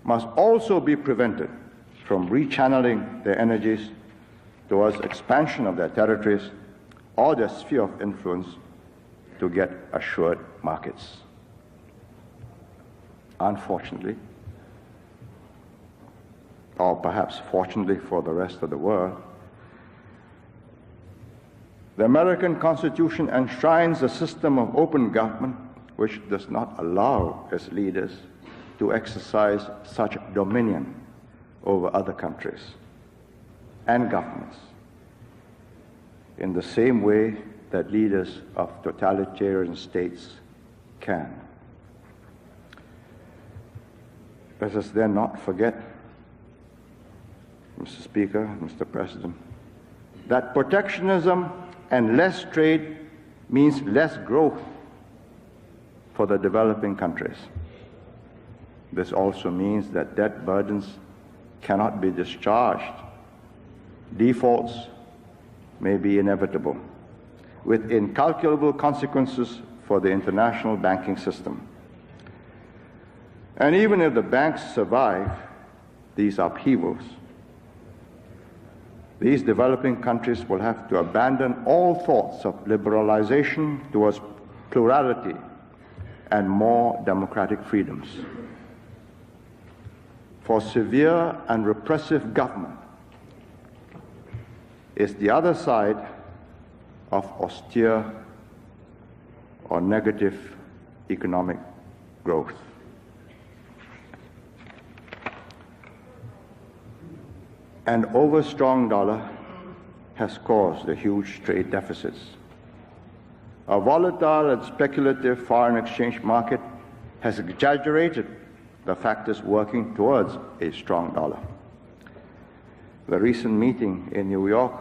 must also be prevented from rechanneling their energies towards expansion of their territories or their sphere of influence to get assured markets. Unfortunately, or perhaps fortunately for the rest of the world, the American Constitution enshrines a system of open government which does not allow its leaders to exercise such dominion over other countries and governments in the same way that leaders of totalitarian states can. Let us then not forget, Mr. Speaker, Mr. President, that protectionism and less trade means less growth for the developing countries. This also means that debt burdens cannot be discharged. Defaults may be inevitable, with incalculable consequences for the international banking system. And even if the banks survive these upheavals, these developing countries will have to abandon all thoughts of liberalization towards plurality and more democratic freedoms. For severe and repressive government is the other side of austere or negative economic growth. An overstrong dollar has caused the huge trade deficits. A volatile and speculative foreign exchange market has exaggerated the factors working towards a strong dollar. The recent meeting in New York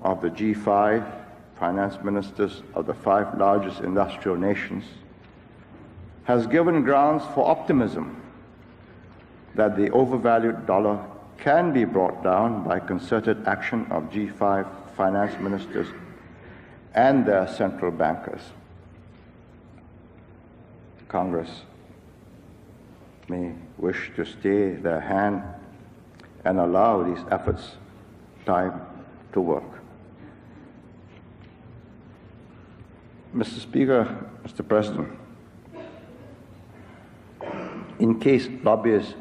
of the G5 finance ministers of the 5 largest industrial nations has given grounds for optimism that the overvalued dollar can be brought down by concerted action of G5 finance ministers and their central bankers. Congress may wish to stay their hand and allow these efforts time to work. Mr. Speaker, Mr. President, in case lobbyists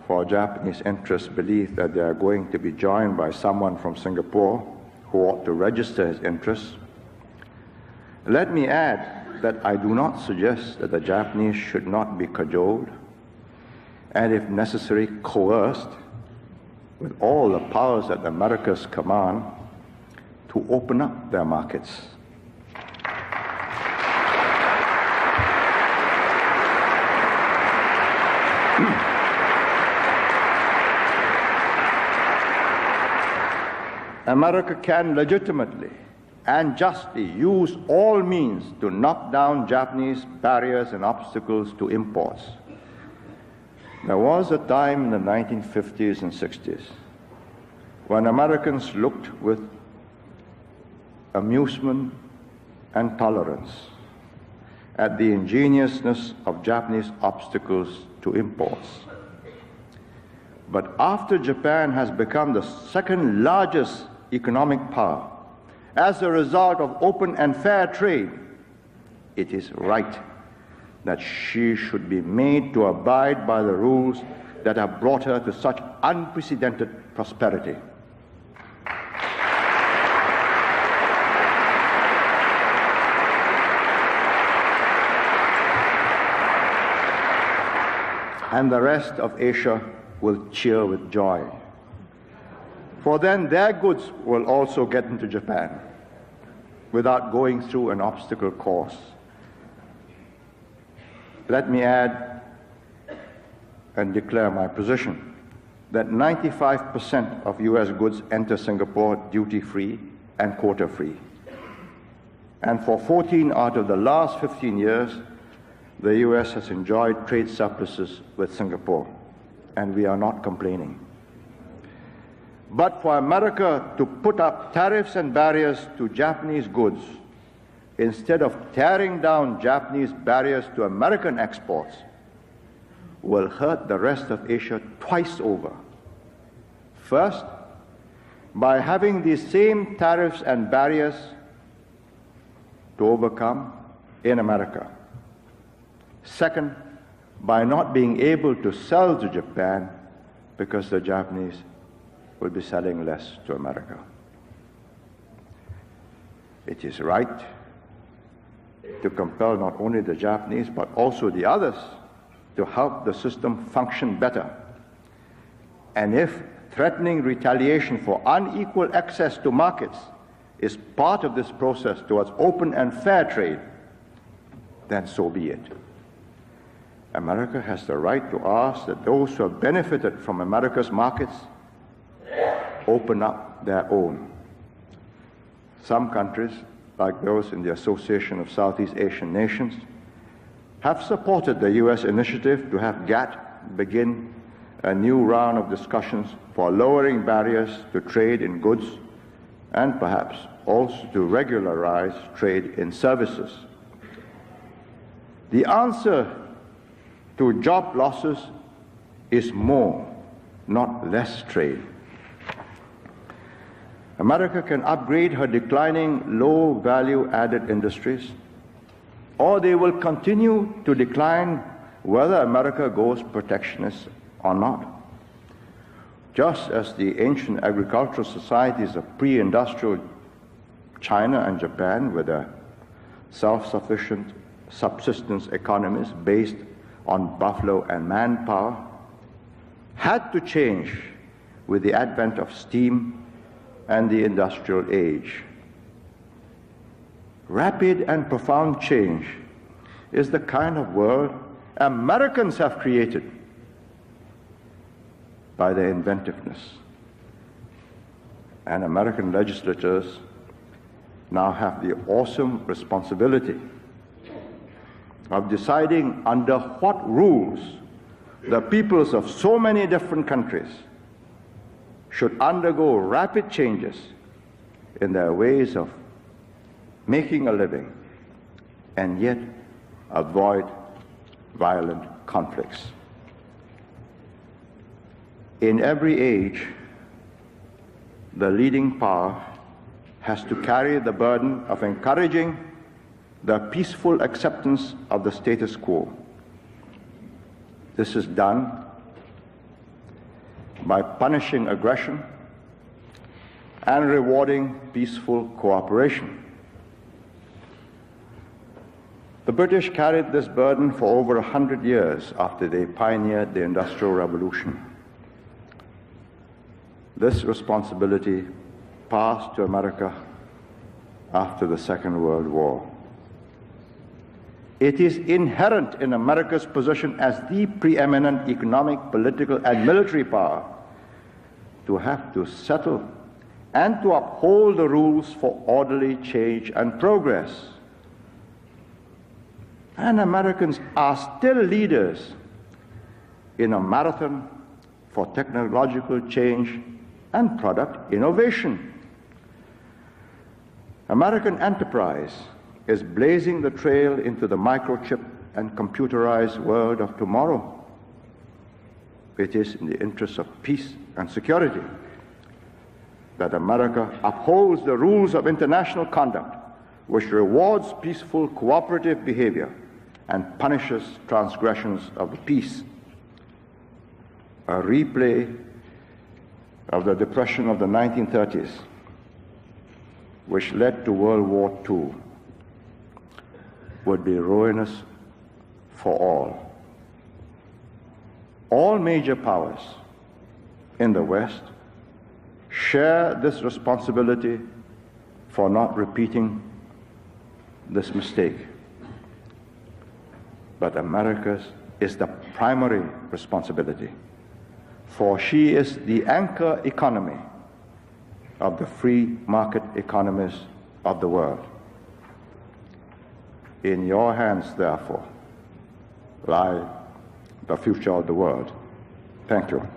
for Japanese interests believe that they are going to be joined by someone from Singapore who ought to register his interests, let me add that I do not suggest that the Japanese should not be cajoled and, if necessary, coerced with all the powers at America's command to open up their markets. America can legitimately and justly use all means to knock down Japanese barriers and obstacles to imports. There was a time in the 1950s and 60s when Americans looked with amusement and tolerance at the ingeniousness of Japanese obstacles to imports. But after Japan has become the second largest economic power as a result of open and fair trade, it is right that she should be made to abide by the rules that have brought her to such unprecedented prosperity. And the rest of Asia will cheer with joy. For then their goods will also get into Japan without going through an obstacle course. Let me add and declare my position that 95% of U.S. goods enter Singapore duty-free and quota-free. And for 14 out of the last 15 years, the U.S. has enjoyed trade surpluses with Singapore, and we are not complaining. But for America to put up tariffs and barriers to Japanese goods, instead of tearing down Japanese barriers to American exports, will hurt the rest of Asia twice over. First, by having these same tariffs and barriers to overcome in America. Second, by not being able to sell to Japan because the Japanese will be selling less to America. It is right to compel not only the Japanese but also the others to help the system function better. And if threatening retaliation for unequal access to markets is part of this process towards open and fair trade, then so be it. America has the right to ask that those who have benefited from America's markets open up their own. Some countries, like those in the Association of Southeast Asian Nations, have supported the U.S. initiative to have GATT begin a new round of discussions for lowering barriers to trade in goods and perhaps also to regularize trade in services. The answer to job losses is more, not less trade. America can upgrade her declining low-value added industries, or they will continue to decline whether America goes protectionist or not. Just as the ancient agricultural societies of pre-industrial China and Japan, with their self-sufficient subsistence economies based on buffalo and manpower, had to change with the advent of steam and the industrial age. Rapid and profound change is the kind of world Americans have created by their inventiveness. And American legislators now have the awesome responsibility of deciding under what rules the peoples of so many different countries should undergo rapid changes in their ways of making a living and yet avoid violent conflicts. In every age, the leading power has to carry the burden of encouraging the peaceful acceptance of the status quo. This is done by punishing aggression and rewarding peaceful cooperation. The British carried this burden for over 100 years after they pioneered the Industrial Revolution. This responsibility passed to America after the Second World War. It is inherent in America's position as the preeminent economic, political, and military power to have to settle and to uphold the rules for orderly change and progress. And Americans are still leaders in a marathon for technological change and product innovation. American enterprise is blazing the trail into the microchip and computerized world of tomorrow. It is in the interest of peace and security that America upholds the rules of international conduct, which rewards peaceful, cooperative behavior and punishes transgressions of the peace. A replay of the Depression of the 1930s, which led to World War II, would be ruinous for all. All major powers in the West share this responsibility for not repeating this mistake. But America's is the primary responsibility, for she is the anchor economy of the free market economies of the world. In your hands, therefore, lie the future of the world. Thank you.